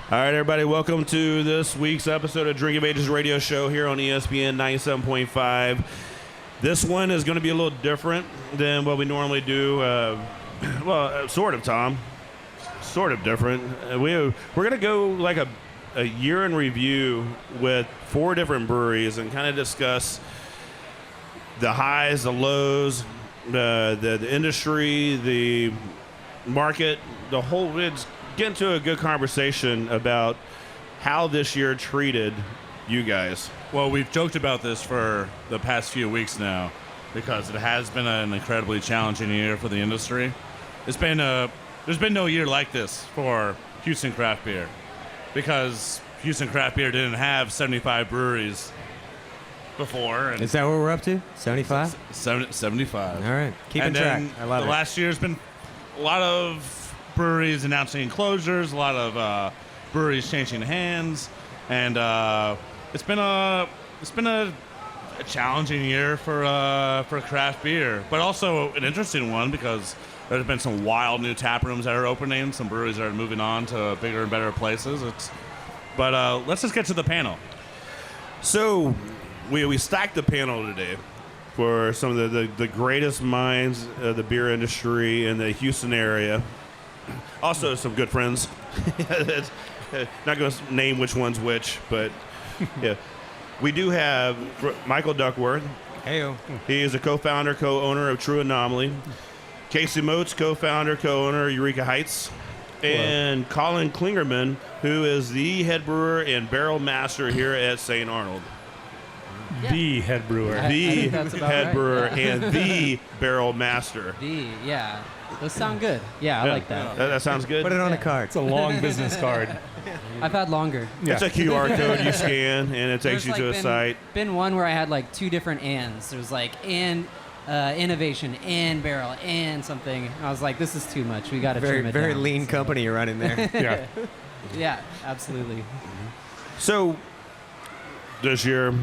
All right, everybody, welcome to this week's episode of Drink of Ages radio show here on ESPN 97.5. This one is going to be a little different than what we normally do. Sort of, Tom. Sort of different. We're going to go like a year in review with 4 different breweries and kind of discuss the highs, the lows, the industry, the market, the whole. It's get into a good conversation about how this year treated you guys. Well, we've joked about this for the past few weeks now because it has been an incredibly challenging year for the industry. There's been no year like this for Houston craft beer because Houston craft beer didn't have 75 breweries before. Is that what we're up to? 75? 75. All right. Keeping track. I love it. Last year's been a lot of breweries announcing closures, a lot of breweries changing hands, and it's been a challenging year for craft beer, but also an interesting one because there's been some wild new tap rooms that are opening, some breweries that are moving on to bigger and better places. But let's just get to the panel. So we stacked the panel today for some of the greatest minds of the beer industry in the Houston area. Also, some good friends. Not going to name which one's which, but yeah. We do have Michael Duckworth. Heyo. He is a co-founder, co-owner of True Anomaly. Casey Moats, co-founder, co-owner of Eureka Heights. And Colin Klingerman, who is the head brewer and barrel master here at Saint Arnold. Yeah. The head brewer. The head brewer and the barrel master. Yeah. Those sound good. Yeah, I like that. That sounds good. Put it on a card. It's a long business card. I've had longer. Yeah. It's a QR code you scan, and it takes you to a site. Been one where I had like 2 different ands. There was like innovation, and barrel, and something. I was like, this is too much. We got to trim it Very down. lean company you're running there. Yeah. Yeah, absolutely. So this year,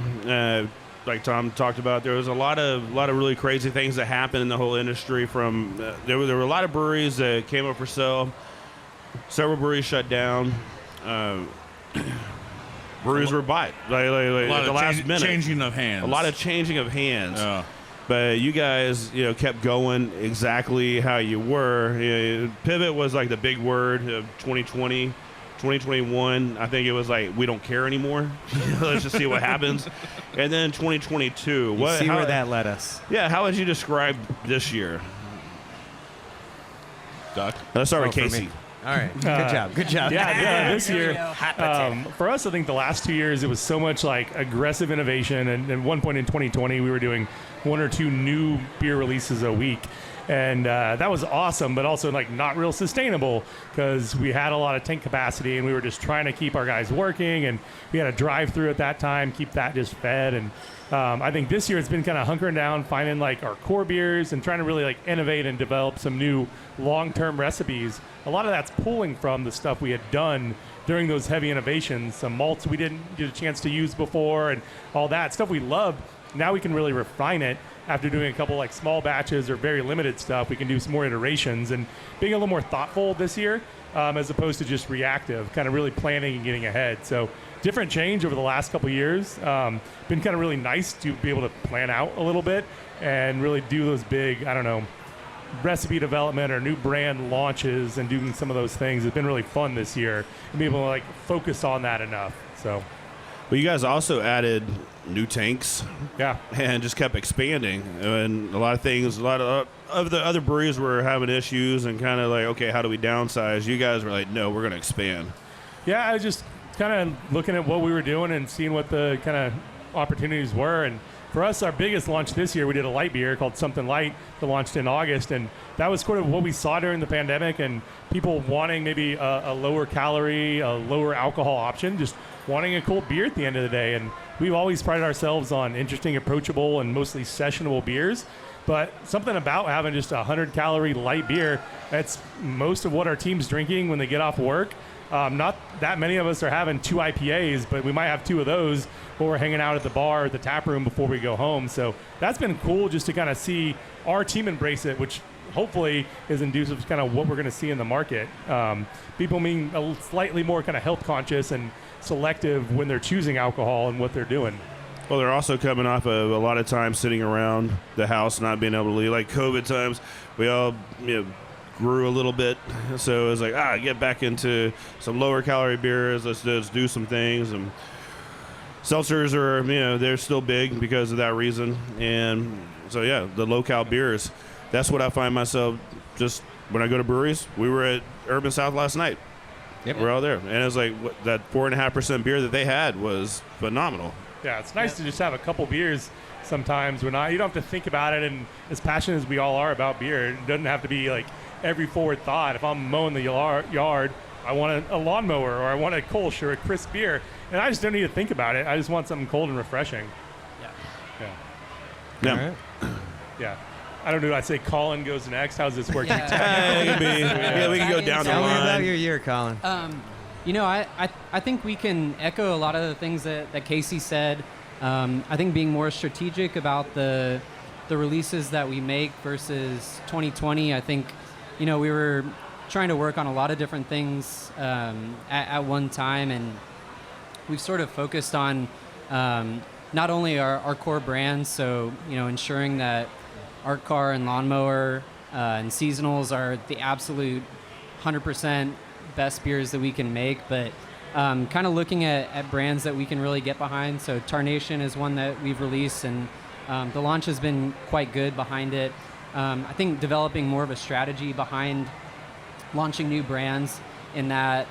like Tom talked about, there was a lot of really crazy things that happened in the whole industry. From there were a lot of breweries that came up for sale. Several breweries shut down. Breweries were bought like at the last minute. Changing of hands. A lot of changing of hands. Yeah. But you guys, kept going exactly how you were. Pivot was like the big word of 2020. 2021, I think it was like, we don't care anymore. Let's just see what happens. And then 2022. Where that led us. Yeah, how would you describe this year? Duck. Let's start with Casey. All right. Good job. Yeah, this year, for us, I think the last 2 years, it was so much like aggressive innovation. And at one point in 2020, we were doing 1 or 2 new beer releases a week. And that was awesome, but also like not real sustainable because we had a lot of tank capacity and we were just trying to keep our guys working. And we had a drive-through at that time, keep that just fed. And I think this year it's been kind of hunkering down, finding like our core beers and trying to really like innovate and develop some new long-term recipes. A lot of that's pulling from the stuff we had done during those heavy innovations, some malts we didn't get a chance to use before and all that stuff we loved. Now we can really refine it. After doing a couple like small batches or very limited stuff, we can do some more iterations and being a little more thoughtful this year as opposed to just reactive, kind of really planning and getting ahead. So different change over the last couple of years. Been kind of really nice to be able to plan out a little bit and really do those big, recipe development or new brand launches and doing some of those things. It's been really fun this year and be able to like focus on that enough. So. Well, you guys also added new tanks, Yeah, and just kept expanding. And a lot of things, a lot of the other breweries were having issues and kind of like, okay, how do we downsize? You guys were like, no, we're going to expand. Yeah, I was just kind of looking at what we were doing and seeing what the kind of opportunities were. And for us, our biggest launch this year, we did a light beer called Something Light that launched in August. And that was sort of what we saw during the pandemic and people wanting maybe a lower calorie, a lower alcohol option, just wanting a cold beer at the end of the day. And we've always prided ourselves on interesting, approachable, and mostly sessionable beers. But something about having just a 100-calorie light beer, that's most of what our team's drinking when they get off work. Not that many of us are having 2 IPAs, but we might have 2 of those when we're hanging out at the bar or the tap room before we go home. So that's been cool just to kind of see our team embrace it, which hopefully is inducive to kind of what we're going to see in the market. People being slightly more kind of health conscious and selective when they're choosing alcohol and what they're doing. Well, they're also coming off of a lot of time sitting around the house, not being able to leave. Like COVID times, we all grew a little bit, so it was like, get back into some lower calorie beers. Let's do some things. And seltzers are, they're still big because of that reason. And so the low cal beers. That's what I find myself just when I go to breweries. We were at Urban South last night. Yep. We're all there, and it was like that 4.5% beer that they had was phenomenal. Yeah, it's nice to just have a couple beers sometimes. You don't have to think about it, and as passionate as we all are about beer, it doesn't have to be like every forward thought. If I'm mowing the yard, I want a lawnmower, or I want a Kolsch or a crisp beer, and I just don't need to think about it. I just want something cold and refreshing. Yeah. All right. Yeah. I don't know. I'd say Colin goes next. How's this working? We can go down the Tell me line. about your year, Colin. I think we can echo a lot of the things that Casey said. I think being more strategic about the releases that we make versus 2020. I think, we were trying to work on a lot of different things at one time, and we've sort of focused on not only our core brands, so ensuring that Art Car and Lawnmower and Seasonals are the absolute 100% best beers that we can make, but kind of looking at brands that we can really get behind. So Tarnation is one that we've released, and the launch has been quite good behind it. I think developing more of a strategy behind launching new brands in that,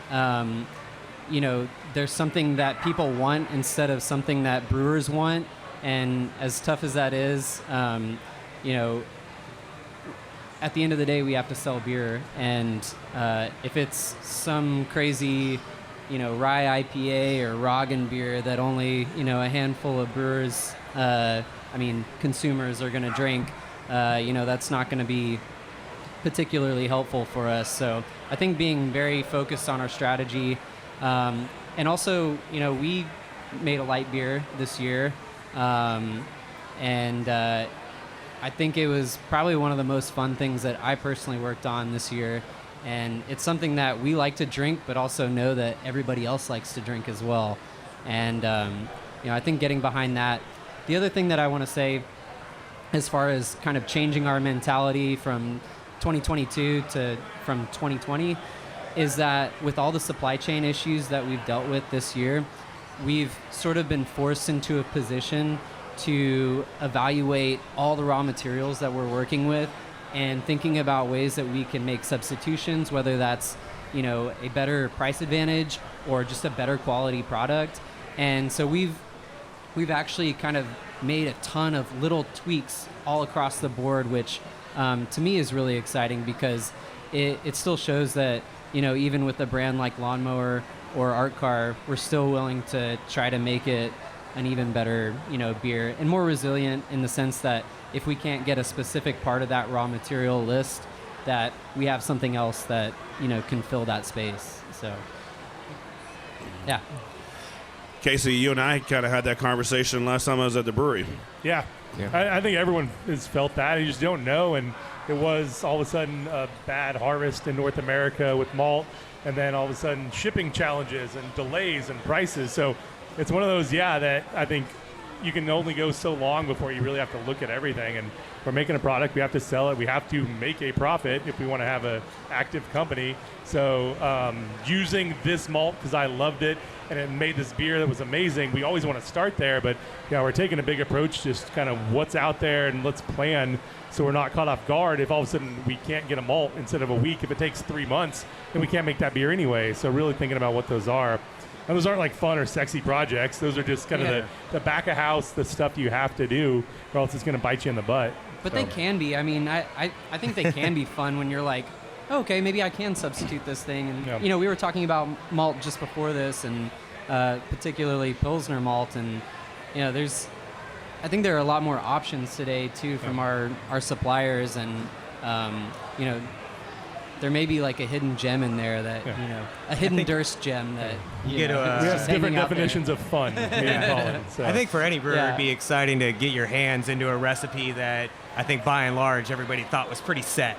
there's something that people want instead of something that brewers want. And as tough as that is, at the end of the day, we have to sell beer. And if it's some crazy, rye IPA or Roggen beer that only, a handful of brewers, consumers are going to drink, that's not going to be particularly helpful for us. So I think being very focused on our strategy, and also, we made a light beer this year, and I think it was probably one of the most fun things that I personally worked on this year, and it's something that we like to drink, but also know that everybody else likes to drink as well. And I think getting behind that. The other thing that I want to say, as far as kind of changing our mentality from 2022 to from 2020, is that with all the supply chain issues that we've dealt with this year, we've sort of been forced into a position to evaluate all the raw materials that we're working with and thinking about ways that we can make substitutions, whether that's, a better price advantage or just a better quality product. And so we've actually kind of made a ton of little tweaks all across the board, which to me is really exciting because it still shows that, even with a brand like Lawnmower or Art Car, we're still willing to try to make it an even better, beer and more resilient in the sense that if we can't get a specific part of that raw material list, that we have something else that, can fill that space. So, yeah. Casey, you and I kind of had that conversation last time I was at the brewery. Yeah. I think everyone has felt that. You just don't know. And it was all of a sudden a bad harvest in North America with malt, and then all of a sudden shipping challenges and delays and prices. So it's one of those, that I think you can only go so long before you really have to look at everything. And we're making a product, we have to sell it, we have to make a profit if we want to have an active company. So using this malt, because I loved it, and it made this beer that was amazing, we always want to start there, but we're taking a big approach, just kind of what's out there, and let's plan so we're not caught off guard if all of a sudden we can't get a malt instead of a week. If it takes 3 months, then we can't make that beer anyway. So really thinking about what those are. And those aren't like fun or sexy projects. Those are just kind of the back of house, the stuff you have to do, or else it's going to bite you in the butt. But they can be. I mean, I think they can be fun when you're like, okay, maybe I can substitute this thing. And, we were talking about malt just before this, and particularly Pilsner malt. And, I think there are a lot more options today, too, from our suppliers. And, there may be like a hidden gem in there that, a hidden Durst gem that, we have different definitions of fun. So. I think for any brewer, it'd be exciting to get your hands into a recipe that I think by and large everybody thought was pretty set.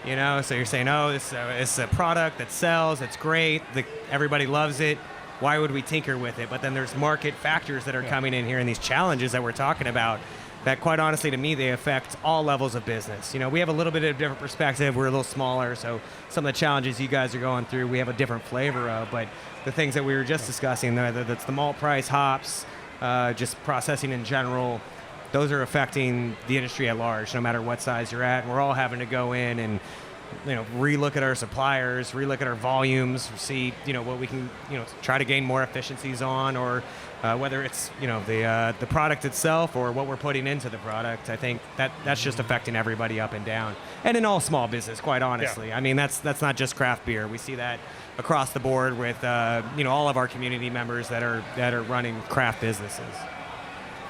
You know, so you're saying, oh, it's a product that sells, it's great, everybody loves it. Why would we tinker with it? But then there's market factors that are coming in here, and these challenges that we're talking about that, quite honestly, to me, they affect all levels of business. You know, we have a little bit of a different perspective. We're a little smaller, so some of the challenges you guys are going through, we have a different flavor of. But the things that we were just discussing, whether that's the malt price, hops, just processing in general, those are affecting the industry at large, no matter what size you're at. And we're all having to go in and, you know, relook at our suppliers, relook at our volumes, see, you know, what we can, you know, try to gain more efficiencies on, or whether it's, you know, the product itself or what we're putting into the product. I think that's just affecting everybody up and down, and in all small business, quite honestly. I mean, that's not just craft beer. We see that across the board with you know, all of our community members that are running craft businesses.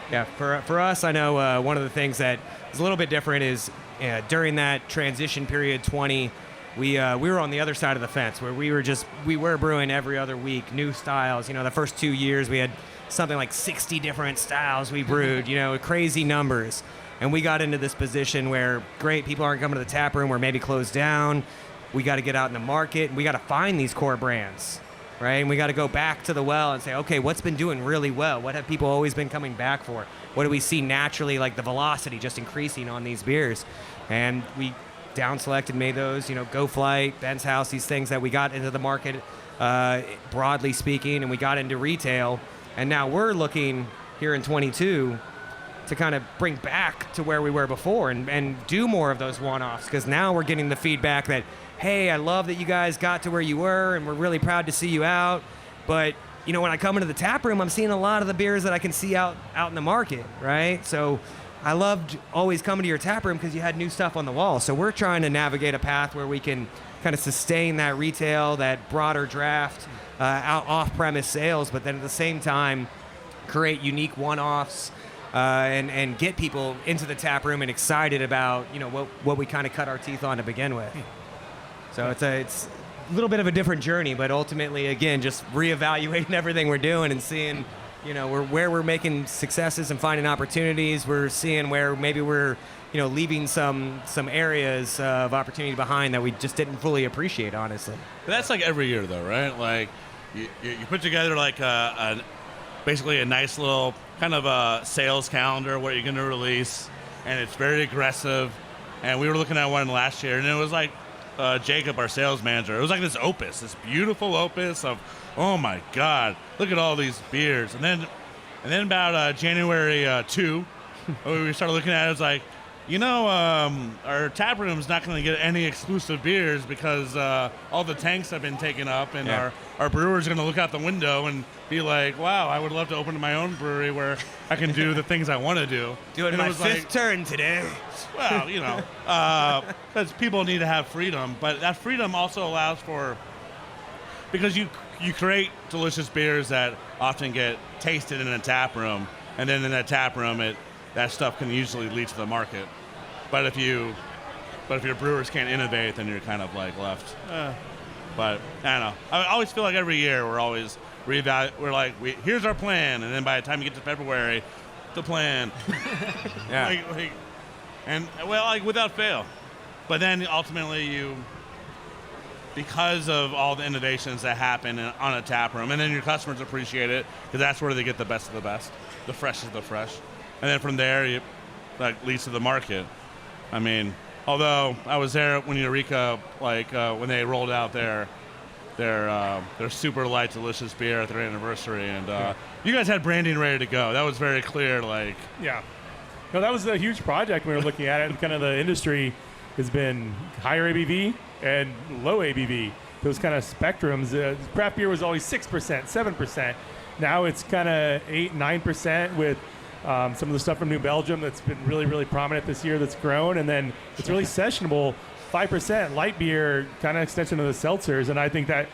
Yeah, for us, I know one of the things that is a little bit different is during that transition period, 20, we were on the other side of the fence where we were brewing every other week, new styles. You know, the first 2 years we had something like 60 different styles we brewed, you know, crazy numbers. And we got into this position where, great, people aren't coming to the tap room, we're maybe closed down. We got to get out in the market, and we got to find these core brands. Right, and we got to go back to the well and say, okay, what's been doing really well? What have people always been coming back for? What do we see naturally, like the velocity just increasing on these beers? And we down selected, made those, you know, Go Flight, Ben's House, these things that we got into the market, broadly speaking, and we got into retail. And now we're looking here in 22 to kind of bring back to where we were before and do more of those one-offs, because now we're getting the feedback that, hey, I love that you guys got to where you were, and we're really proud to see you out. But, you know, when I come into the tap room, I'm seeing a lot of the beers that I can see out in the market, right? So I loved always coming to your tap room because you had new stuff on the wall. So we're trying to navigate a path where we can kind of sustain that retail, that broader draft, off-premise sales, but then at the same time create unique one-offs and get people into the tap room and excited about, you know, what we kind of cut our teeth on to begin with. So it's a little bit of a different journey, but ultimately, again, just reevaluating everything we're doing and seeing, you know, where we're making successes and finding opportunities. We're seeing where maybe we're, you know, leaving some areas of opportunity behind that we just didn't fully appreciate, honestly. But that's like every year, though, right? Like you put together like basically a nice little kind of a sales calendar what you're going to release, and it's very aggressive. And we were looking at one last year, and it was like, Jacob, our sales manager, it was like this beautiful opus of, oh my God, look at all these beers. And then about January 2, we started looking at it, it was like, you know, our tap room's not going to get any exclusive beers because all the tanks have been taken up, and our brewer's going to look out the window and be like, wow, I would love to open my own brewery where I can do the things I want to do. Doing my fifth turn today. Well, you know, because people need to have freedom, but that freedom also allows for, because you create delicious beers that often get tasted in a tap room, and then in that tap room, that stuff can usually lead to the market. But if your brewers can't innovate, then you're kind of like left. But I don't know. I always feel like every year we're always we're like, here's our plan, and then by the time you get to February, the plan. Yeah. like without fail. But then ultimately because of all the innovations that happen on a tap room, and then your customers appreciate it because that's where they get the best of the best, the fresh of the fresh, and then from there that leads to the market. I mean, although I was there when Eureka, when they rolled out their super light, delicious beer at their anniversary, and you guys had branding ready to go. That was very clear. Yeah. No, that was a huge project. We were looking at it, and kind of the industry has been higher ABV and low ABV. Those kind of spectrums. Craft beer was always 6%, 7%. Now it's kind of 8, 9% with some of the stuff from New Belgium that's been really, really prominent this year that's grown. And then it's really sessionable, 5% light beer, kind of extension of the seltzers. And I think that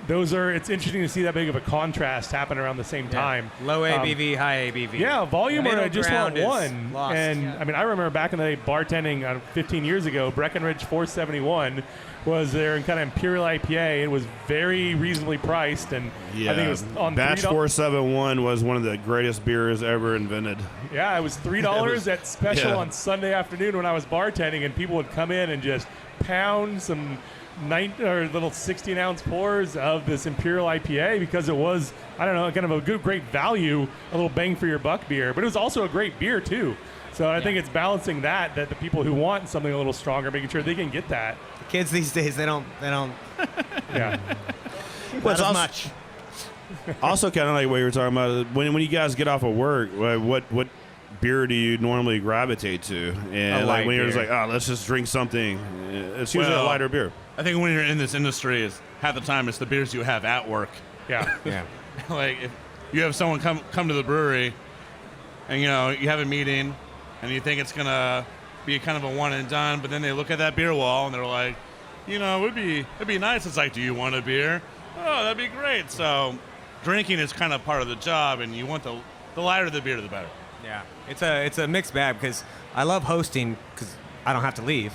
it's interesting to see that big of a contrast happen around the same time. Low ABV, high ABV. Yeah, volume or I Middle just want ground is one. lost. And I mean, I remember back in the day bartending 15 years ago, Breckenridge 471 was their kind of Imperial IPA. It was very reasonably priced, and I think it was on Batch $3. 471 was one of the greatest beers ever invented. Yeah, it was $3 at special on Sunday afternoon when I was bartending, and people would come in and just pound some little 16-ounce pours of this Imperial IPA because it was, I don't know, kind of a great value, a little bang for your buck beer, but it was also a great beer too. So I think it's balancing that the people who want something a little stronger, making sure they can get that. Kids these days, they don't. Yeah. Well, Not as much. Also, kind of like what you were talking about, when you guys get off of work, what beer do you normally gravitate to? And like when you're just like, let's just drink something, it's usually a lighter beer. I think when you're in this industry, is half the time it's the beers you have at work. Yeah. Yeah. Like if you have someone come to the brewery, and you have a meeting, and you think it's gonna be kind of a one and done, but then they look at that beer wall and they're like, it'd be nice. It's like, do you want a beer? Oh, that'd be great. So drinking is kind of part of the job, and you want the lighter the beer, the better. Yeah. It's a mixed bag because I love hosting because I don't have to leave.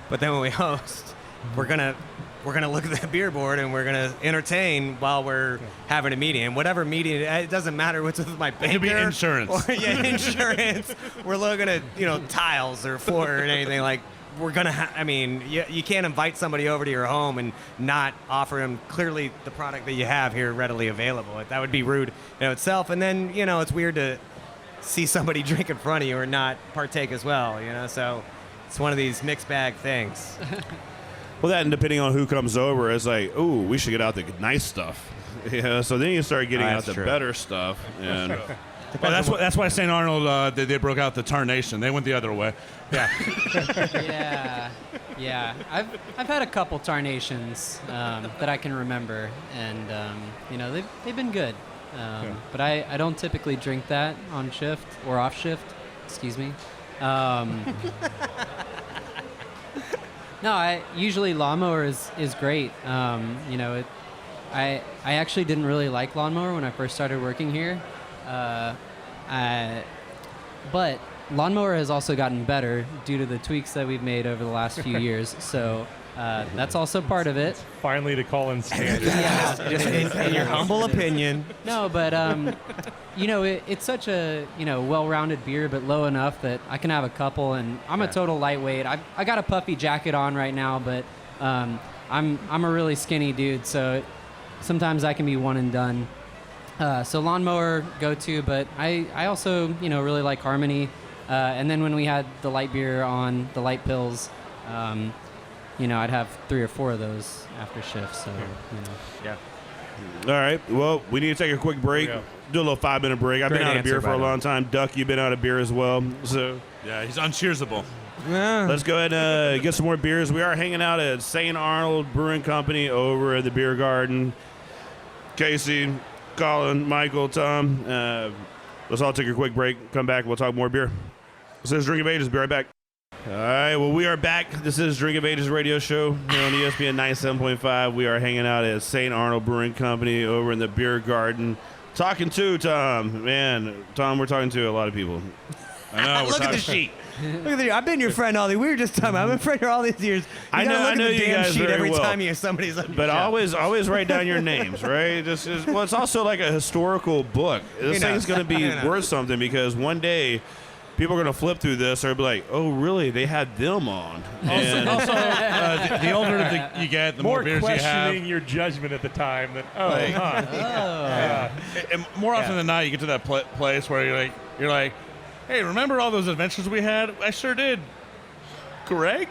But then when we host, we're gonna look at the beer board and we're gonna entertain while we're having a meeting. And whatever meeting, it doesn't matter what's with my banker. It could be insurance. Or, insurance. We're looking at tiles or floor or anything like. We're gonna. You can't invite somebody over to your home and not offer them clearly the product that you have here readily available. That would be rude itself. And then it's weird to see somebody drink in front of you or not partake as well. So it's one of these mixed bag things. Well, that and depending on who comes over, it's like, ooh, we should get out the nice stuff. Yeah, so then you start getting out the better stuff. And well, that's why Saint Arnold they broke out the Tarnation. They went the other way. Yeah. Yeah. I've had a couple Tarnations that I can remember, and they've been good. But I don't typically drink that on shift or off shift. Excuse me. No, usually Lawnmower is great. I actually didn't really like Lawnmower when I first started working here, but Lawnmower has also gotten better due to the tweaks that we've made over the last few years. So that's also part of it. Finally, to call in standard. Yeah, in your humble opinion. No, but it's such a well-rounded beer, but low enough that I can have a couple. And I'm a total lightweight. I got a puffy jacket on right now, but I'm a really skinny dude, so sometimes I can be one and done. So Lawnmower go-to, but I also really like Harmony. And then when we had the light beer on the light pills, I'd have 3 or 4 of those after shift. So Yeah. all right, well, we need to take a quick break. Do a little 5-minute break. I've been out of beer for a long time. Duck, you've been out of beer as well. So Yeah, he's uncheersable. let's go ahead and get some more beers. We are hanging out at Saint Arnold Brewing Company over at the Beer Garden. Casey, Colin, Michael, Tom, let's all take a quick break. Come back. We'll talk more beer. This is Drink of Ages. Be right back. All right, well, we are back. This is Drink of Ages radio show here on ESPN 97.5. We are hanging out at Saint Arnold Brewing Company over in the Beer Garden. Talking to Tom. Man, Tom, we're talking to a lot of people. I know. Look at the sheet. Look at the. I've been your friend all these. We were just talking. I've been friend here all these years. I know Look at the you damn guys sheet very every well. time somebody's on your But show. always write down your names, right? Well, it's also like a historical book. This thing's going to be worth something because one day people are going to flip through this or be like, oh, really? They had them on. And Also, the older you get, the more beers you have. questioning your judgment at the time. And more often than not, you get to that place where you're like, hey, remember all those adventures we had? I sure did. Greg?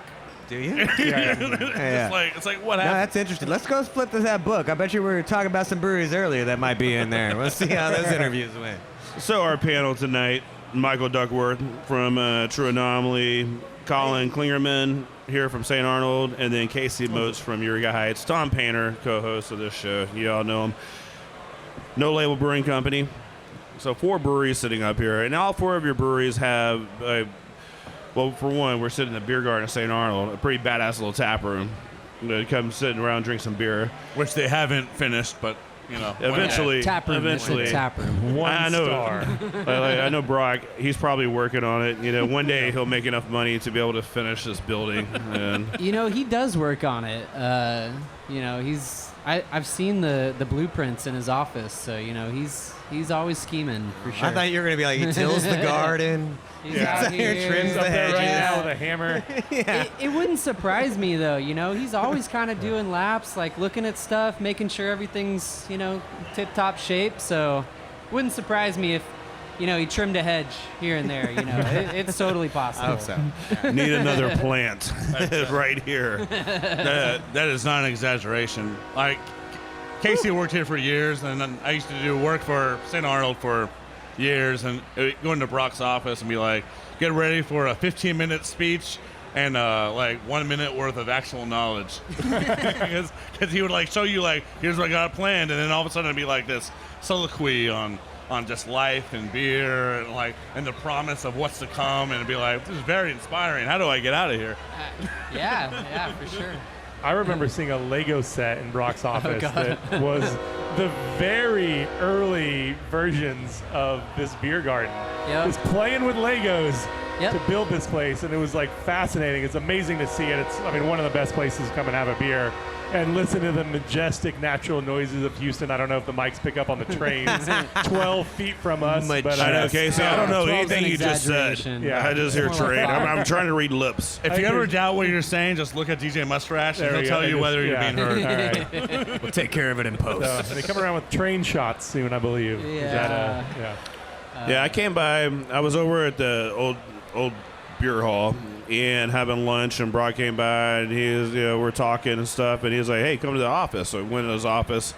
Do you? It's like what No, happened? that's interesting. Let's go flip to that book. I bet you we were talking about some breweries earlier that might be in there. We'll see how those interviews went. So our panel tonight, Michael Duckworth from True Anomaly, Colin Klingerman here from St. Arnold, and then Casey Moats from Eureka Heights. Tom Painter, co-host of this show. You all know him. No Label Brewing Company. So 4 breweries sitting up here, and all 4 of your breweries have, well, for one, we're sitting in the Beer Garden of St. Arnold, a pretty badass little tap room. come sitting around, drink some beer. Which they haven't finished, but Eventually, Tap room. eventually. Tap room. One star. I know Brock. He's probably working on it. One day he'll make enough money to be able to finish this building. And He does work on it. I've seen the blueprints in his office, so he's always scheming for sure. I thought you were gonna be like, he tills the garden. He's out here, here, trims the Up there right hedges. now with a hammer. It wouldn't surprise me though. He's always kind of doing laps, like looking at stuff, making sure everything's tip-top shape. So, wouldn't surprise me if he trimmed a hedge here and there. It's totally possible. I hope so. need another plant right here. that is not an exaggeration. Like, Casey worked here for years, and then I used to do work for Saint Arnold for years, and go into Brock's office and be like, get ready for a 15-minute speech and like 1 minute worth of actual knowledge. Because he would show you here's what I got planned, and then all of a sudden it'd be like this soliloquy on just life and beer and the promise of what's to come, and it'd be like, this is very inspiring. How do I get out of here? Yeah, for sure. I remember seeing a Lego set in Brock's office God. that was the very early versions of this beer garden. Yep. Just playing with Legos Yep. to build this place, and it was fascinating. It's amazing to see it. It's one of the best places to come and have a beer and listen to the majestic natural noises of Houston. I don't know if the mics pick up on the trains 12 feet from us. But I know, Casey. I don't know 12's anything an you just said. exaggeration. Yeah. I just hear It's more like train. five. I'm trying to read lips. If I you ever agree. doubt what you're saying, just look at DJ Mustache, and There he'll we tell go. you whether you're Yeah. being heard. All right. We'll take care of it in post. So they come around with train shots soon, I believe. Is that, Yeah, I came by. I was over at the old beer hall and having lunch, and Brock came by, and we're talking and stuff, and he was like, "Hey, come to the office." So I went to his office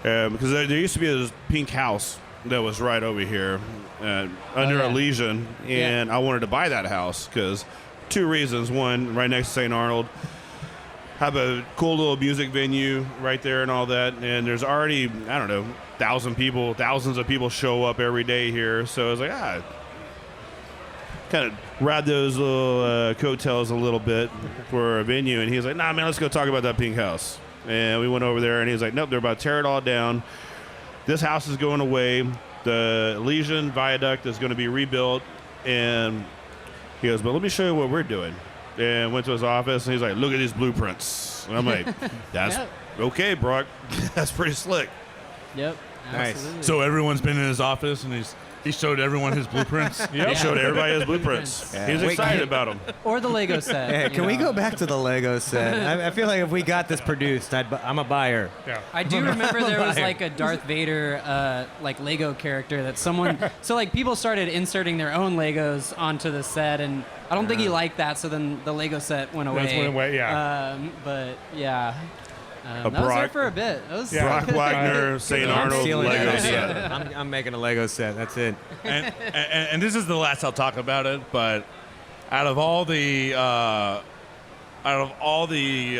because there used to be this pink house that was right over here under yeah. Elysian, and I wanted to buy that house because two reasons. One, right next to St. Arnold, have a cool little music venue right there and all that, and there's already, I don't know, thousands of people show up every day here, so I was like, kind of ride those little coattails a little bit for a venue. And he's like, nah, man, let's go talk about that pink house. And we went over there, and he's like, nope, they're about to tear it all down. This house is going away. The Elysian Viaduct is going to be rebuilt. And he goes, but let me show you what we're doing. And went to his office, and he's like, look at these blueprints. And I'm like, that's Yep. okay, Brock. That's pretty slick. Yep. Nice. Absolutely. So everyone's been in his office, and he showed everyone his blueprints. He showed everybody his blueprints. Yeah. He's Wait, excited about them. Or the Lego set. Hey, you can we know. go back to the Lego set? I feel like if we got this produced, I'm a buyer. yeah. I do remember there was a Darth Vader Lego character that someone so people started inserting their own Legos onto the set, and I don't think he liked that, so then the Lego set went away. That's went away, yeah. But yeah. That was Brock- there for a bit. That was Yeah. Brock Wagner, St. I'm Arnold stealing Lego that set. idea. I'm making a Lego set. That's it. And this is the last I'll talk about it, but out of all the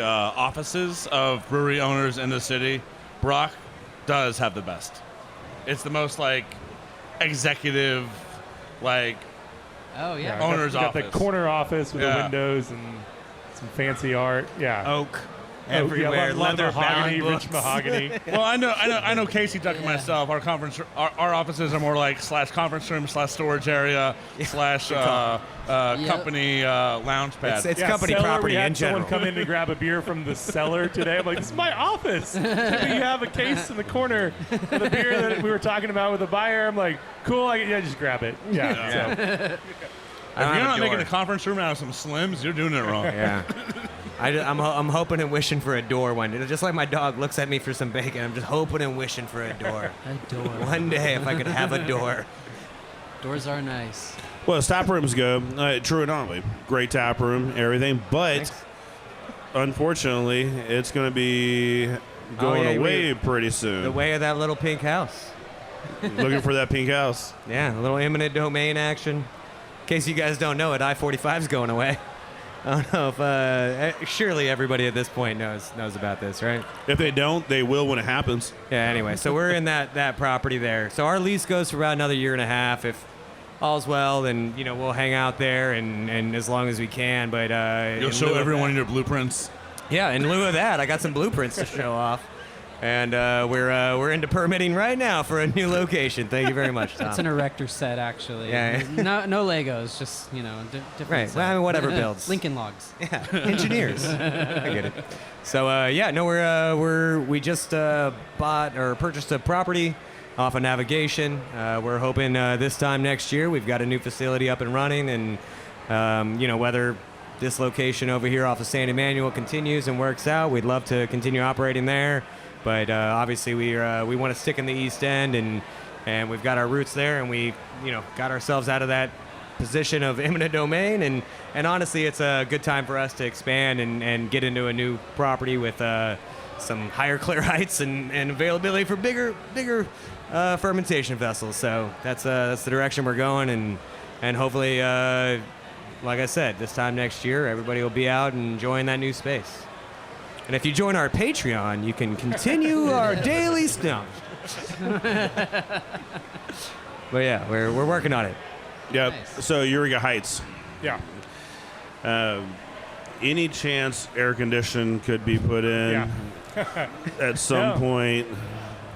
offices of brewery owners in the city, Brock does have the best. It's the most executive, Oh yeah. Owner's You got the office. corner office with the Yeah. windows and some fancy art. Yeah. Oak Yeah, everywhere, a lot of leather mahogany, bound rich mahogany. Well, I know Casey Duck and myself. Our our offices are more / conference room / storage area / company lounge pad. It's Yeah, company cellar, property we had in general. someone come in to grab a beer from the cellar today. I'm like, this is my office. Jimmy, you have a case in the corner of the beer that we were talking about with the buyer. I'm like, cool. Just grab it. Yeah. So, If you're not making a conference room out of some Slims, you're doing it wrong. Yeah. I'm hoping and wishing for a door one day. Just like my dog looks at me for some bacon, I'm just hoping and wishing for a door. A door. One day, if I could have a door. Doors are nice. Well, as tap rooms go, True Anomaly, great tap room, everything, but Thanks. unfortunately, it's going to be going yeah, away pretty soon. The way of that little pink house. Looking for that pink house. Yeah, a little eminent domain action. In case you guys don't know it, I-45 is going away. I don't know if surely everybody at this point knows about this, right? If they don't, they will when it happens. Yeah. Anyway, so we're in that property there. So our lease goes for about another year and a half. If all's well, then we'll hang out there and as long as we can. But You'll in show lieu of everyone that- your blueprints. Yeah, in lieu of that, I got some blueprints to show off. And we're into permitting right now for a new location. Thank you very much, Tom. It's an erector set, actually. Yeah. No Legos, just, different Right. set. Well, I mean, whatever builds. Lincoln Logs. Yeah, engineers. I get it. So we just bought or purchased a property off of Navigation. We're hoping this time next year we've got a new facility up and running, and whether this location over here off of San Emmanuel continues and works out, we'd love to continue operating there. But obviously we want to stick in the East End, and we've got our roots there, and we got ourselves out of that position of eminent domain, and honestly it's a good time for us to expand and get into a new property with some higher clear heights and availability for bigger fermentation vessels. So that's the direction we're going, and hopefully like I said, this time next year everybody will be out and enjoying that new space. And if you join our Patreon, you can continue our daily snow. But yeah, we're working on it. Yep. Nice. So Eureka Heights. Yeah. Any chance air condition could be put in at some point?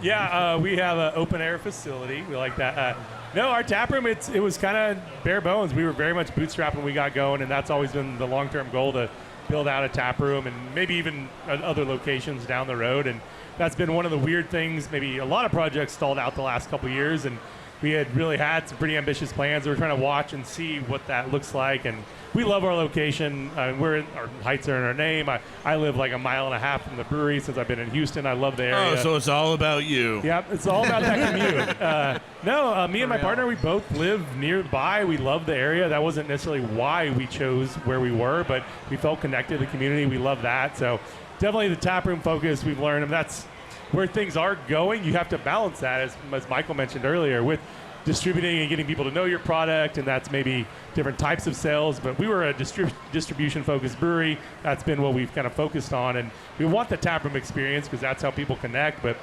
Yeah, we have an open air facility. We like that. No, our tap room, it was kind of bare bones. We were very much bootstrapped when we got going, and that's always been the long-term goal, to build out a tap room and maybe even other locations down the road. And that's been one of the weird things. Maybe a lot of projects stalled out the last couple of years, and we had really had some pretty ambitious plans. We're trying to watch and see what that looks like. And we love our location. Our heights are in our name. I live like a mile and a half from the brewery since I've been in Houston. I love the area. Oh, so it's all about you. Yep, it's all about that commute. Me and my partner, we both live nearby. We love the area. That wasn't necessarily why we chose where we were, but we felt connected to the community. We love that. So definitely the taproom focus, we've learned, and that's where things are going. You have to balance that, as Michael mentioned earlier, with distributing and getting people to know your product, and that's maybe different types of sales. But we were a distribution-focused brewery. That's been what we've kind of focused on, and we want the taproom experience because that's how people connect. But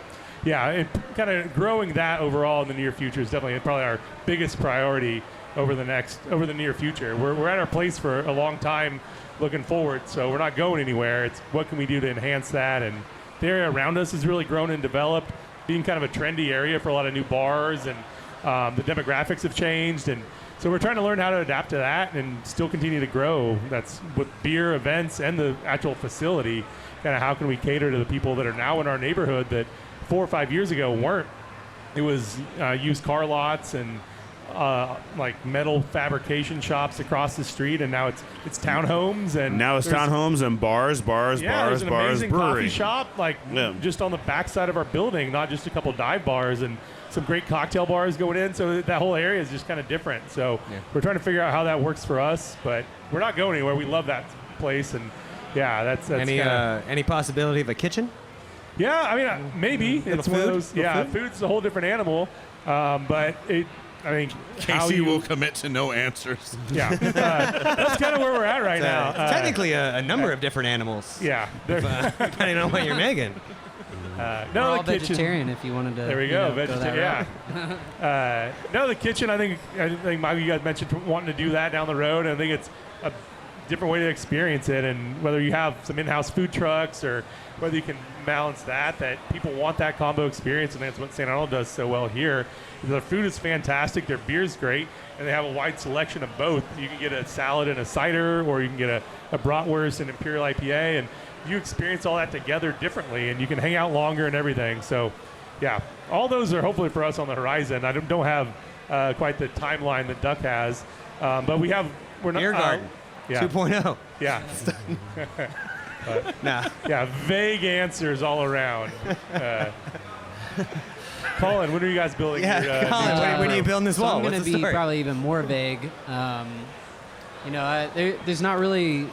yeah, kind of growing that overall in the near future is definitely probably our biggest priority over the near future. We're at our place for a long time looking forward, so we're not going anywhere. It's what can we do to enhance that, and the area around us has really grown and developed, being kind of a trendy area for a lot of new bars, and the demographics have changed, and so we're trying to learn how to adapt to that and still continue to grow. That's with beer events and the actual facility. Kind of how can we cater to the people that are now in our neighborhood that 4 or 5 years ago weren't. It was used car lots and like metal fabrication shops across the street, and now it's townhomes, and Now it's townhomes and bars, there's an amazing brewery. coffee shop just on the backside of our building, not just a couple dive bars, and some great cocktail bars going in. So that whole area is just kind of different. So we're trying to figure out how that works for us, but we're not going anywhere. We love that place, and that's any possibility of a kitchen? Yeah, I mean, maybe it's one of those. Food's a whole different animal, but Casey will commit to no answers. Yeah, that's kind of where we're at right now. Technically, a number of different animals. Yeah, Depending on what you're making. We're all vegetarian if you wanted to. There we go, go that vegetarian. No, the kitchen. I think Michael, you guys mentioned wanting to do that down the road. I think it's a different way to experience it, and whether you have some in-house food trucks or whether you can balance that people want that combo experience, and that's what Saint Arnold does so well here. Their food is fantastic, their beer is great, and they have a wide selection of both. You can get a salad and a cider, or you can get a bratwurst and imperial IPA, and you experience all that together differently, and you can hang out longer and everything. So, yeah, all those are hopefully for us on the horizon. I don't have quite the timeline that Duck has, but we're not Beer Garden 2.0. Yeah. Nah. Yeah, vague answers all around. Colin, when are you guys building your Colin, when are you building this So wall? I'm going to be probably even more vague. There's not really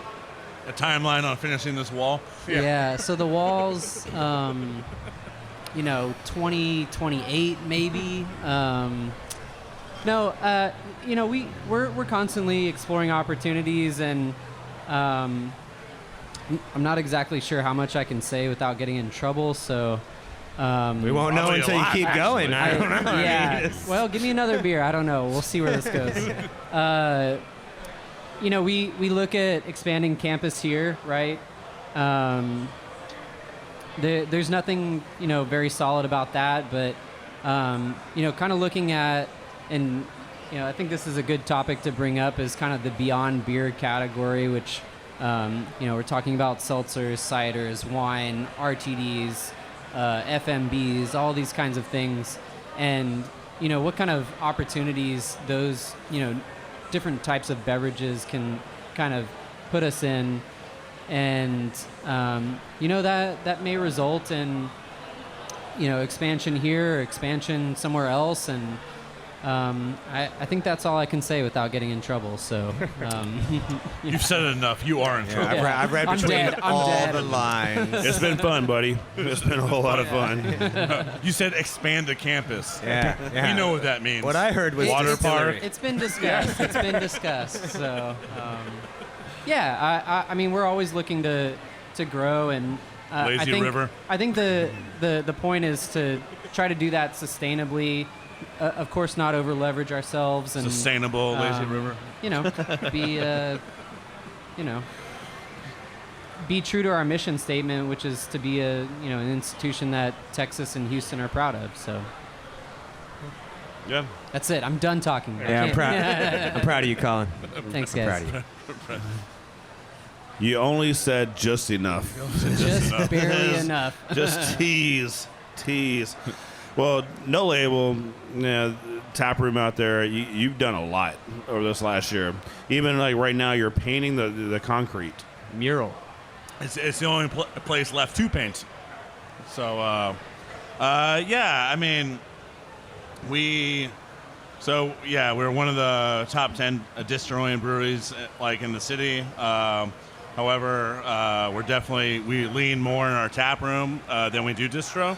A timeline on finishing this wall. Yeah, so the walls, 2028 maybe. We're constantly exploring opportunities, and I'm not exactly sure how much I can say without getting in trouble. So we won't know until you keep going. I don't know. Yeah. Well, give me another beer. I don't know. We'll see where this goes. We look at expanding campus here, right? there's nothing, very solid about that, but, kind of looking at, and, I think this is a good topic to bring up, is kind of the beyond beer category, which, we're talking about seltzers, ciders, wine, RTDs, FMBs, all these kinds of things. And, what kind of opportunities those, different types of beverages can kind of put us in. And, that may result in, expansion here, or expansion somewhere else. And I think that's all I can say without getting in trouble. So You've said it enough. You are in trouble. I've read I'm between dead. I'm all dead. the lines. It's been fun, buddy. It's been a whole lot of fun. You said expand the campus. Yeah. We know what that means. What I heard was Water distillery. park. It's been discussed. It's been discussed. So, I mean, we're always looking to grow, and Lazy River. I think the point is to try to do that sustainably. Of course, not over leverage ourselves, and Sustainable Lazy River. Be true to our mission statement, which is to be an institution that Texas and Houston are proud of. So Yeah. that's it. I'm done talking. Yeah, I'm proud. I'm proud of you, Colin. Thanks, I'm guys. proud of you. You only said just enough. Just barely enough. Just tease. Well, No Label, tap room out there, you've done a lot over this last year. Even like right now, you're painting the concrete. Mural. It's the only place left to paint. So, I mean, we're one of the top 10 distillery breweries like in the city. However, we lean more in our tap room than we do distro.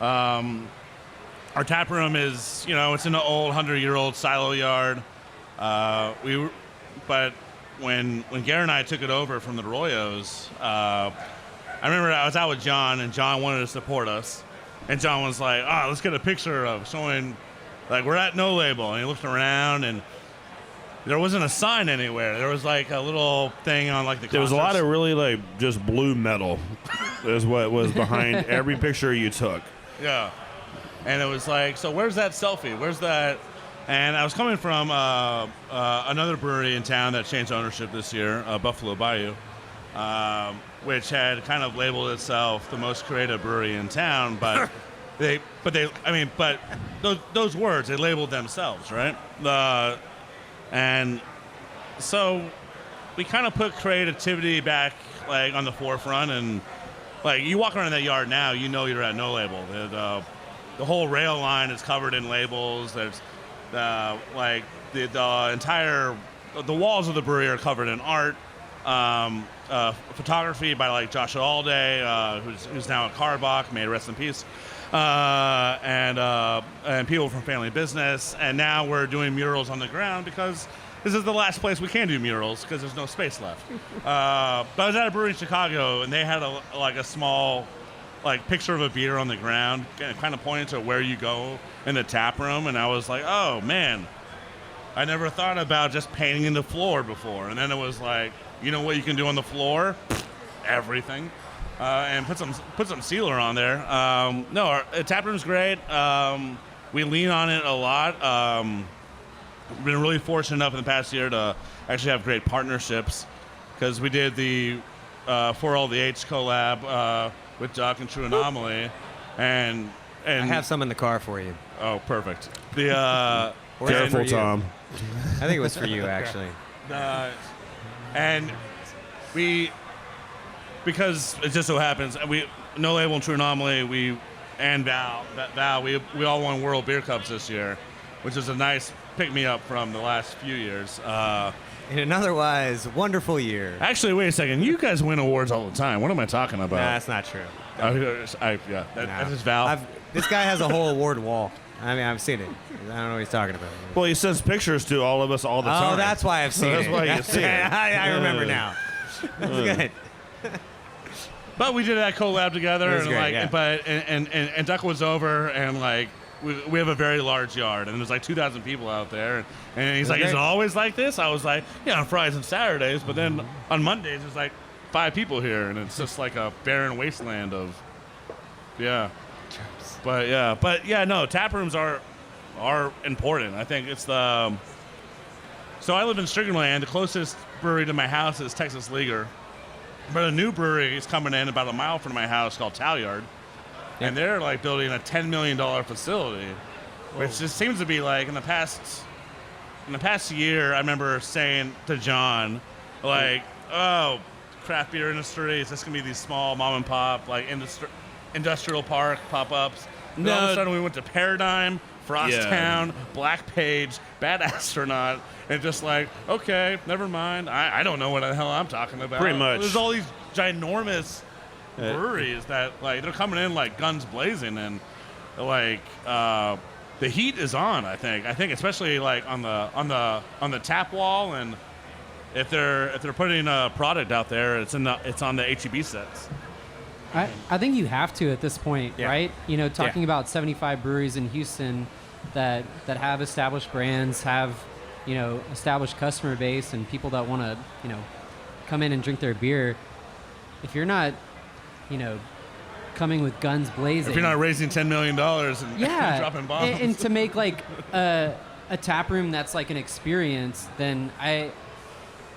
Our tap room is, it's in an old 100-year-old silo yard. But when Garrett and I took it over from the Royos, I remember I was out with John, and John wanted to support us. And John was like, let's get a picture of showing, like, we're at No Label. And he looked around, and there wasn't a sign anywhere. There was, like, a little thing on, like, the There was a lot of really, like, just blue metal is what was behind every picture you took. Yeah. And it was like, so where's that selfie? Where's that? And I was coming from another brewery in town that changed ownership this year, Buffalo Bayou, which had kind of labeled itself the most creative brewery in town, but those words, they labeled themselves, right? And so we kind of put creativity back, like, on the forefront, and like, you walk around in that yard now, you're at No Label. The whole rail line is covered in labels. There's the walls of the brewery are covered in art, photography by like Joshua Alday, who's now at Carbach, may rest in peace, and people from Family Business. And now we're doing murals on the ground because this is the last place we can do murals because there's no space left. But I was at a brewery in Chicago, and they had a small, like, picture of a beer on the ground, kind of pointing to where you go in the tap room. And I was like, oh man, I never thought about just painting the floor before. And then it was like, you know what you can do on the floor? Everything. And put some sealer on there. Our tap room's great. We lean on it a lot. Been really fortunate enough in the past year to actually have great partnerships, because we did the For All the H collab with Duck and True Anomaly, and I have some in the car for you. Oh, perfect. Careful, Tom. I think it was for you, actually. And because it just so happens, No Label and True Anomaly, and Val, we all won World Beer Cups this year, which is a nice pick-me-up from the last few years. In an otherwise wonderful year. Actually, wait a second. You guys win awards all the time. What am I talking about? Nah, that's not true. That's just Val. This guy has a whole award wall. I mean, I've seen it. I don't know what he's talking about. Well, he sends pictures to all of us all the time. Oh, that's why I've seen That's it. why you see it. I remember now. That's good. But we did that collab together, It was and great, like, yeah. and Duck was over, and like we have a very large yard, and there's like 2,000 people out there, and he's like, great. "Is it always like this?" I was like, "Yeah, on Fridays and Saturdays," but then on Mondays it's like 5 people here, and it's just like a barren wasteland of, yeah. But no, tap rooms are important. I think it's the. So I live in Strickland. The closest brewery to my house is Texas Leaguer, but a new brewery is coming in about a mile from my house called Talyard, and they're like building a $10 million facility, which just seems to be like in the past year. I remember saying to John, like, "Oh, craft beer industry is just gonna be these small mom and pop like industrial park pop-ups." No, all of a sudden we went to Paradigm, Frosttown, Black Page, Bad Astronaut, and just like, okay, never mind. I don't know what the hell I'm talking about. Pretty much. There's all these ginormous breweries that like they're coming in like guns blazing, and like the heat is on. I think especially like on the tap wall, and if they're putting a product out there, it's on the HEB sets. I think you have to at this point, Yeah. right? You know, talking about 75 breweries in Houston that have established brands, have, you know, established customer base and people that want to, you know, come in and drink their beer. If you're not, you know, coming with guns blazing. If you're not raising $10 million and dropping bombs. And to make like a tap room that's like an experience, then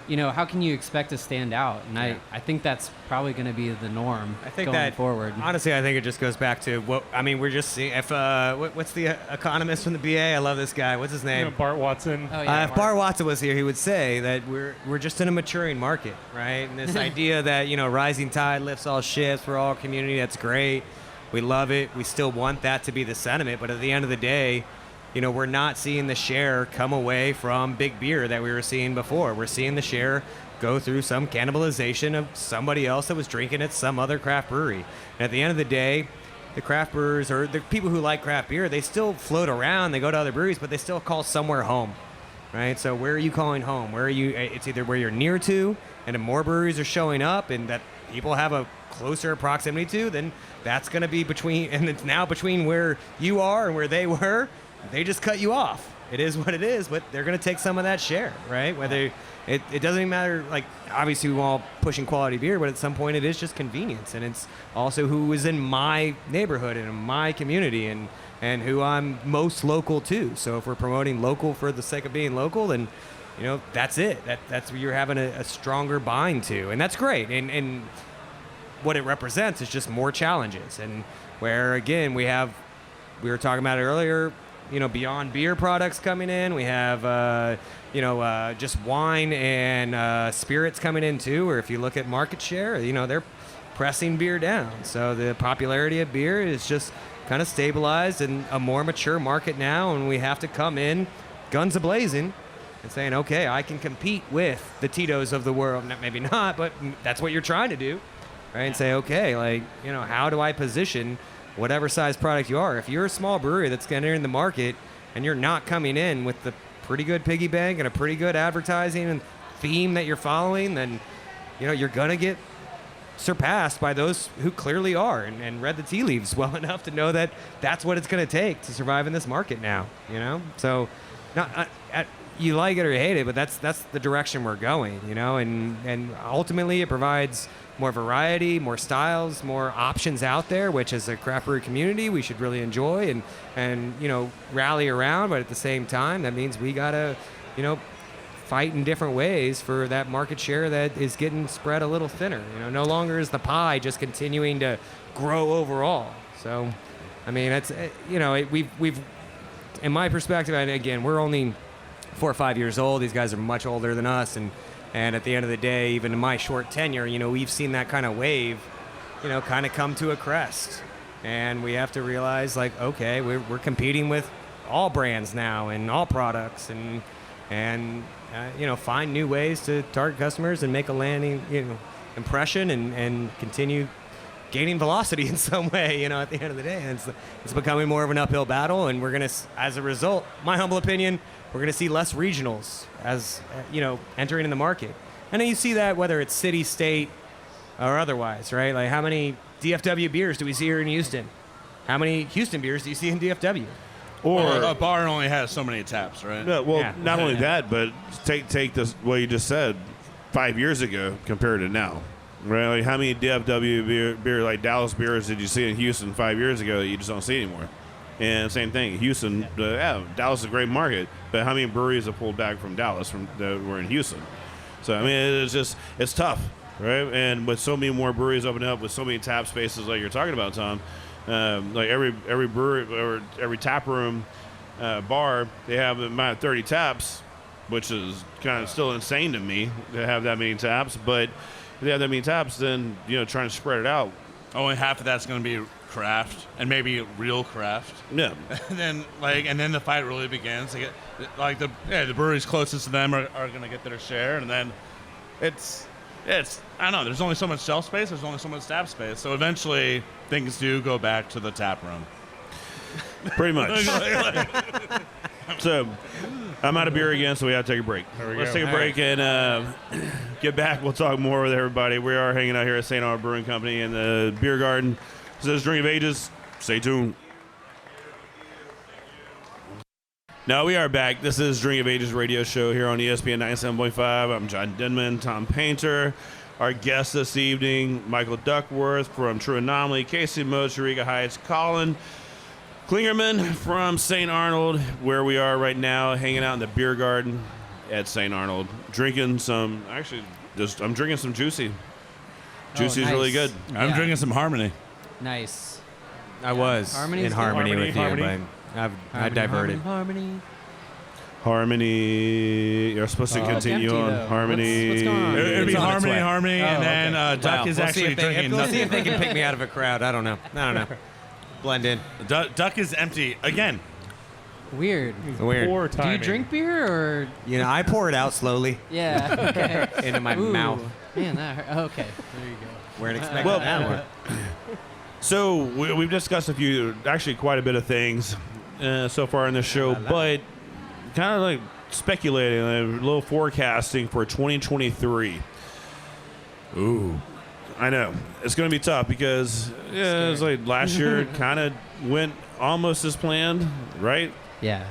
you know, how can you expect to stand out? And I think that's probably going to be the norm going forward. Honestly, I think it just goes back to we're just seeing if what's the economist from the BA? I love this guy. What's his name? Bart Watson. Oh, yeah, If Bart Watson was here, he would say that we're just in a maturing market, right? And this idea that, you know, rising tide lifts all ships, we're all a community, that's great. We love it. We still want that to be the sentiment, but at the end of the day, you know, we're not seeing the share come away from big beer that we were seeing before. We're seeing the share go through some cannibalization of somebody else that was drinking at some other craft brewery. And at the end of the day, the craft brewers or the people who like craft beer, they still float around, they go to other breweries, but they still call somewhere home, right? So where are you calling home? Where are you? It's either where you're near to, and if more breweries are showing up and that people have a closer proximity to, then that's going to be between, and it's now between where you are and where they were. They just cut you off. It is what it is, but they're going to take some of that share, right? Whether it doesn't even matter, like, obviously we're all pushing quality beer, but at some point it is just convenience, and it's also who is in my neighborhood and in my community and who I'm most local to. So if we're promoting local for the sake of being local, then, you know, that's it. That's where you're having a stronger bind to, and that's great. And what it represents is just more challenges, and where, again, we were talking about it earlier, you know, beyond beer products coming in. We have, just wine and spirits coming in too. Or if you look at market share, you know, they're pressing beer down. So the popularity of beer is just kind of stabilized in a more mature market now. And we have to come in guns a-blazing and saying, okay, I can compete with the Tito's of the world. Maybe not, but that's what you're trying to do, right? And say, okay, like, you know, how do I position whatever size product you are? If you're a small brewery that's entering the market and you're not coming in with the pretty good piggy bank and a pretty good advertising and theme that you're following, then, you know, you're going to get surpassed by those who clearly are and read the tea leaves well enough to know that that's what it's going to take to survive in this market now, you know? So you like it or hate it, but that's the direction we're going, you know, and ultimately it provides more variety, more styles, more options out there, which as a craft brewery community we should really enjoy and you know, rally around. But at the same time, that means we gotta, you know, fight in different ways for that market share that is getting spread a little thinner. You know, no longer is the pie just continuing to grow overall. So, I mean, it's, you know, we've in my perspective, and again, we're only 4 or 5 years old. These guys are much older than us, and at the end of the day, even in my short tenure, you know, we've seen that kind of wave, you know, kind of come to a crest. And we have to realize, like, okay, we're competing with all brands now and all products and you know, find new ways to target customers and make a landing, you know, impression and continue gaining velocity in some way, you know, at the end of the day. And it's becoming more of an uphill battle, and we're going to, as a result, my humble opinion, we're going to see less regionals as, you know, entering in the market. And then you see that whether it's city, state, or otherwise, right? Like, how many DFW beers do we see here in Houston? How many Houston beers do you see in DFW? Or a bar only has so many taps, right? No, well, Yeah. not only that, but take this what you just said 5 years ago compared to now. Right? Like how many DFW beer like Dallas beers did you see in Houston 5 years ago that you just don't see anymore? And same thing, Houston. Dallas is a great market, but how many breweries have pulled back from Dallas that were in Houston? So I mean, it's tough, right? And with so many more breweries opening up, with so many tap spaces like you're talking about, Tom, like every brewery or every tap room, bar, they have about 30 taps, which is kind of still insane to me to have that many taps. But if they have that many taps, then trying to spread it out. Only half of that's going to be craft, and maybe real craft. Yeah. And then the fight really begins. They get, like the breweries closest to them are going to get their share, and then it's I don't know. There's only so much shelf space. There's only so much tap space. So eventually things do go back to the tap room. Pretty much. So I'm out of beer again, so we have to take a break. Let's take a break and get back. We'll talk more with everybody. We are hanging out here at Saint Arnold Brewing Company in the beer garden. This is Drink of Ages. Stay tuned. Now we are back. This is Drink of Ages radio show here on ESPN 97.5. I'm John Denman, Tom Painter. Our guest this evening, Michael Duckworth from True Anomaly, Casey Moats, Eureka Heights, Colin Klingerman from Saint Arnold, where we are right now, hanging out in the beer garden at Saint Arnold, drinking some. I'm drinking some Juicy. Juicy's nice. really good. I'm drinking some Harmony. Nice. I was Harmony's in harmony good. with you, but I diverted. Harmony. You're supposed to continue empty, on. though. Harmony. What's going on? It'd be It's on its Harmony, way. Harmony, and then okay. Duck is actually drinking We'll see nothing. if they can pick me out of a crowd. I don't know. Blend in. Duck is empty again. Weird. Weird. Poor Do timing. you drink beer or? I pour it out slowly Yeah. Okay. into my Ooh. mouth. Man, that hurt. Okay. There you go. Weren't expecting Well- that one. So we've discussed quite a bit of things so far in the show, but kind of like speculating, a little forecasting for 2023. Ooh, I know it's going to be tough because it's like last year kind of went almost as planned, right? Yeah.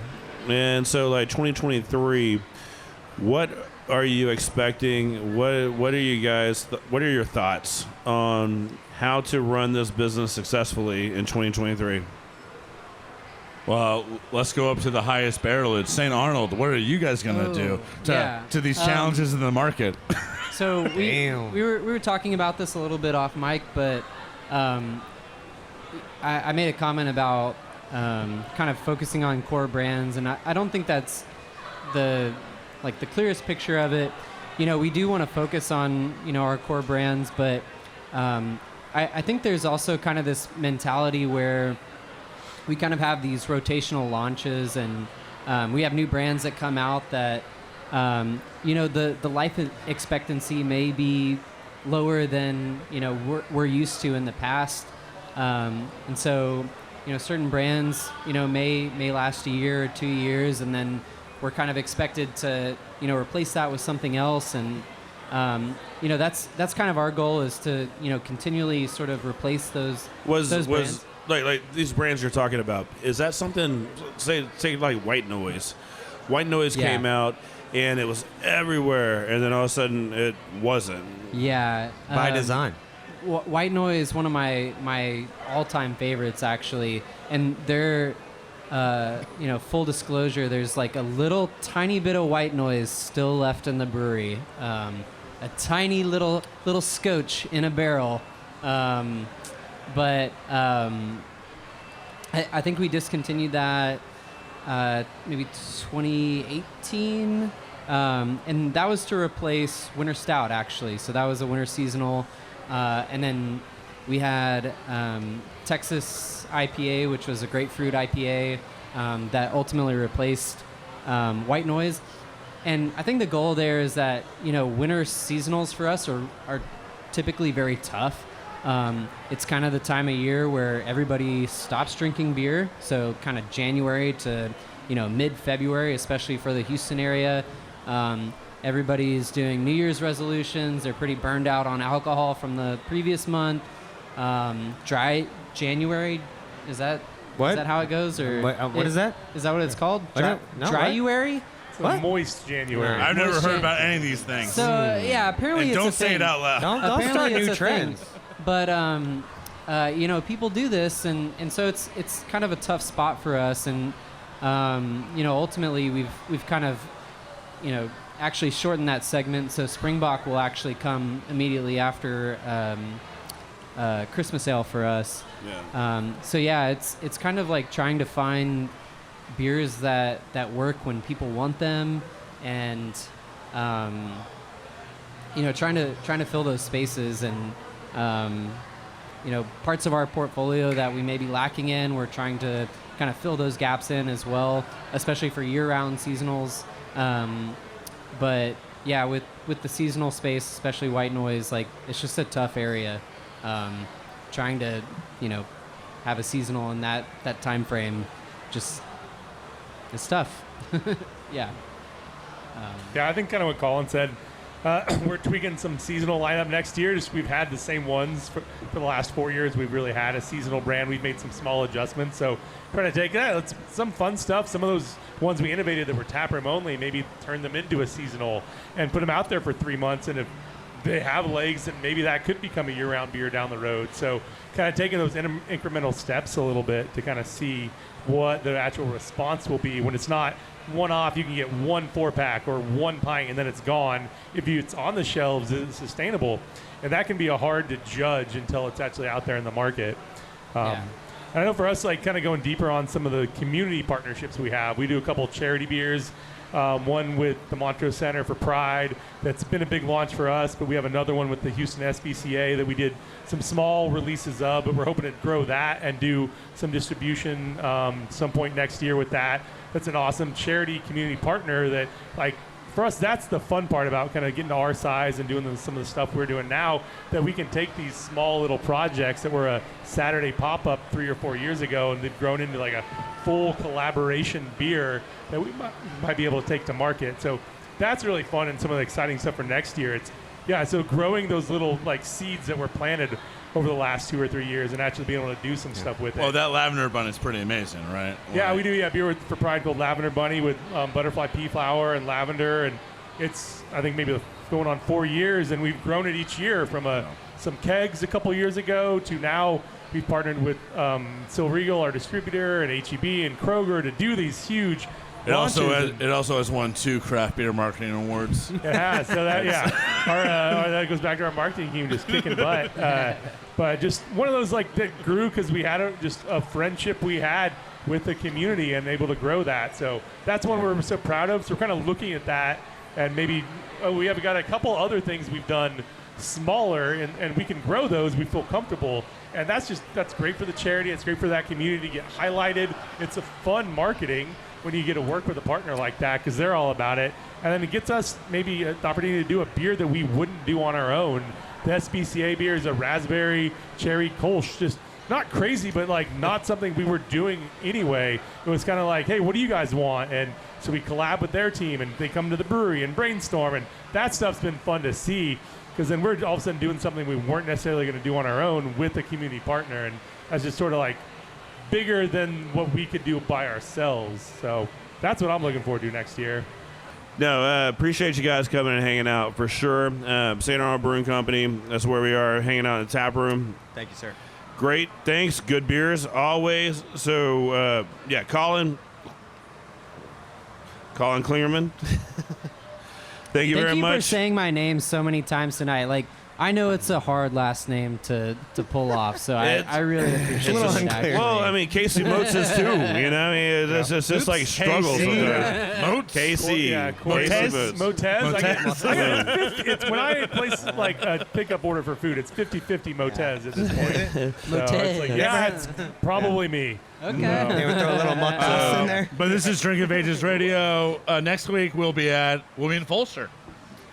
And so like 2023, what are you expecting? What are you guys? What are your thoughts on how to run this business successfully in 2023? Well, let's go up to the highest barrelage. St. Arnold, what are you guys going to do to these challenges in the market? So we Damn. were talking about this a little bit off mic, but I made a comment about kind of focusing on core brands, and I don't think that's the clearest picture of it. We do want to focus on our core brands, but I think there's also kind of this mentality where we kind of have these rotational launches, and we have new brands that come out that the life expectancy may be lower than we're used to in the past, and so certain brands may last a year or 2 years, and then we're kind of expected to replace that with something else, and that's kind of our goal, is to continually sort of replace those brands. Like these brands you're talking about, is that something, say like White Noise? White Noise came out and it was everywhere, and then all of a sudden it wasn't. Yeah. By design. White Noise is one of my all-time favorites, actually, and they're full disclosure, there's like a little tiny bit of White Noise still left in the brewery, a tiny little scotch in a barrel, but I think we discontinued that maybe 2018, and that was to replace Winter Stout, actually. So that was a winter seasonal, and then we had Texas IPA, which was a grapefruit IPA that ultimately replaced White Noise. And I think the goal there is that winter seasonals for us are typically very tough. It's kind of the time of year where everybody stops drinking beer. So kind of January to, mid-February, especially for the Houston area. Everybody's doing New Year's resolutions. They're pretty burned out on alcohol from the previous month. Dry January, is that What? Is that how it goes? Or What is that? Is that what it's called? I don't know. Dryuary? A moist January. I've never Moist heard Jan- about any of these things. So yeah, apparently and it's don't a say thing. it out loud. Don't Apparently start it's new a trends. thing. But you know, people do this, and so it's kind of a tough spot for us, and you know, ultimately we've kind of, you know, actually shortened that segment. So Springbok will actually come immediately after Christmas Ale for us. Yeah. So yeah, it's kind of like trying to find beers that work when people want them, and you know, trying to fill those spaces, and you know, parts of our portfolio that we may be lacking in, we're trying to kind of fill those gaps in as well, especially for year-round seasonals. But yeah, with the seasonal space, especially white noise, like it's just a tough area. Trying to, you know, have a seasonal in that time frame, just it's tough. Yeah. Yeah, I think kind of what Colin said. We're tweaking some seasonal lineup next year. Just we've had the same ones for the last 4 years. We've really had a seasonal brand. We've made some small adjustments. So trying to take let's some fun stuff. Some of those ones we innovated that were taproom only, maybe turn them into a seasonal and put them out there for 3 months. And if they have legs, then maybe that could become a year-round beer down the road. So kind of taking those incremental steps a little bit to kind of see what the actual response will be when it's not one off. You can get 1 4-pack or 1 pint and then it's gone. If it's on the shelves, it's sustainable, and that can be hard to judge until it's actually out there in the market. Yeah. I know for us, like kind of going deeper on some of the community partnerships we have, we do a couple charity beers. One with the Montrose Center for Pride. That's been a big launch for us, but we have another one with the Houston SPCA that we did some small releases of, but we're hoping to grow that and do some distribution some point next year with that. That's an awesome charity community partner that, like, for us, that's the fun part about kind of getting to our size and doing some of the stuff we're doing now, that we can take these small little projects that were a Saturday pop-up 3 or 4 years ago, and they've grown into like a full collaboration beer that we might be able to take to market. So that's really fun, and some of the exciting stuff for next year. So growing those little like seeds that were planted over the last 2 or 3 years and actually being able to do some stuff with it. Well, that lavender bun is pretty amazing, right? Yeah, we do beer for Pride called Lavender Bunny with butterfly pea flower and lavender, and it's, I think, maybe going on 4 years, and we've grown it each year from some kegs a couple years ago to now we've partnered with Silver our distributor, and H-E-B and Kroger to do these huge launches. It also has won 2 craft beer marketing awards. It has. So that, that goes back to our marketing team just kicking butt. But just one of those like that grew because we had just a friendship we had with the community and able to grow that. So that's one we're so proud of. So we're kind of looking at that, and maybe we have got a couple other things we've done smaller, and we can grow those. We feel comfortable, and that's great for the charity. It's great for that community to get highlighted. It's a fun marketing when you get to work with a partner like that, because they're all about it. And then it gets us maybe the opportunity to do a beer that we wouldn't do on our own. The SPCA beer is a raspberry cherry Kolsch, just not crazy, but like not something we were doing anyway. It was kind of like, hey, what do you guys want? And so we collab with their team, and they come to the brewery and brainstorm, and that stuff's been fun to see, because then we're all of a sudden doing something we weren't necessarily going to do on our own with a community partner, and that's just sort of like bigger than what we could do by ourselves. So that's what I'm looking forward to next year. No, appreciate you guys coming and hanging out for sure. Saint Arnold Brewing Company, that's where we are, hanging out in the tap room. Thank you, sir. Great, thanks. Good beers always. So, Colin Klingerman. Thank you very much. Thank you for saying my name so many times tonight. Like, I know it's a hard last name to pull off, so I really appreciate it. Actually. Well, I mean, Casey Motes is too. You know, I mean, it's just like struggles. Motes? Casey. Motez. It's when I place like a pickup order for food, it's 50-50 Motez at this point. So it's like, it's probably me. Okay. They would throw a little Motez in there. But this is Drink of Ages Radio. Next week we'll be in Fulsher.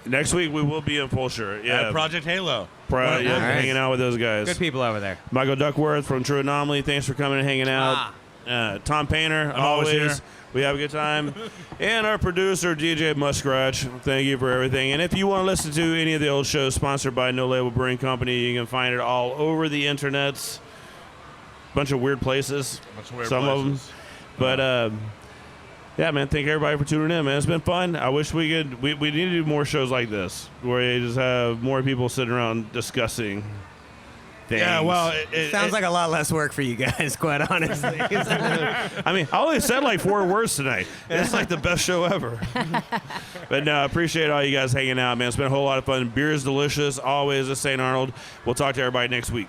Next week we will be in Fulsher. Yeah, at Project Halo. Hanging out with those guys. Good people over there. Michael Duckworth from True Anomaly. Thanks for coming and hanging out. Tom Painter, I'm always here. We have a good time. And our producer, DJ Muskratch. Thank you for everything. And if you want to listen to any of the old shows sponsored by No Label Brewing Company, you can find it all over the internets. Bunch of weird places. Of them. But Yeah, man. Thank everybody for tuning in, man. It's been fun. I wish we could. We need to do more shows like this where you just have more people sitting around discussing things. Yeah, well, It sounds like a lot less work for you guys, quite honestly. I mean, I only said like 4 words tonight. It's like the best show ever. But no, I appreciate all you guys hanging out, man. It's been a whole lot of fun. Beer is delicious, always at St. Arnold. We'll talk to everybody next week.